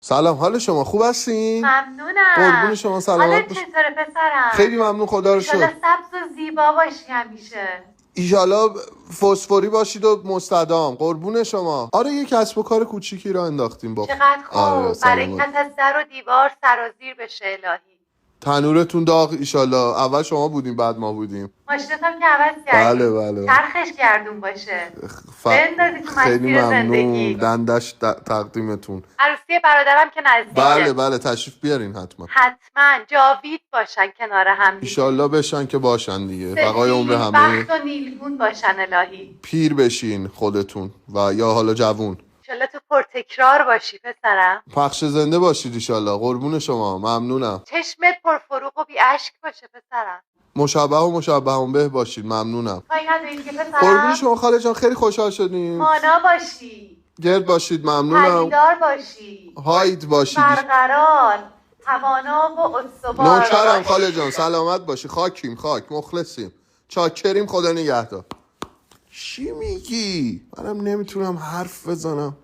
سلام، حال شما خوب هستین؟ ممنونم. قربون شما، سلامت حالت باشین. چطوره پسرم؟ خیلی ممنون، خدا رو انشالله شکر. سبز و زیبا باشی همیشه. ایشالا فسفوری باشید و مستدام. قربون شما. آره، یه کسب و کار کوچیکی را انداختیم با چقدر خوب. آره، سلامت. برکت از در و دیوار سرازیر بشه الهی. تنورتون داغ ایشالا. اول شما بودیم بعد ما بودیم. ماشینتم که عوض کردی. بله. چرخش گردون باشه. بندازی تو خیلی مسیر ممنون. زندگی. دندش تقدیمتون. عروسی برادرم که نزدیکه. بله تشریف بیارین حتما. حتما جاوید باشن کنار هم دیگه. ایشالله بشن که باشن دیگه. بقای عمر همه. بخت و نیلگون باشن الهی. پیر بشین خودتون و یا حالا جوون. انشالله تو پرتکرار باشی پسرم. پخش زنده باشید ایشالله. قربون شما، ممنونم. چشمت پرفروغ و بی اشک باشه پسرم. مشابه و مشابه به باشید، ممنونم. کاری نداری که پسرم. قربون شما خاله جان، خیلی خوشحال شدیم. مانا باشی. گرد باشید، ممنونم. پدیدار باشی. هاید باشید. برقرار. توانا و استوار. نوکرم خاله جان، سلامت باشی. خاک مخلصیم. چاکریم، خدا نگهدار. چی میگی؟ منم نمیتونم حرف بزنم.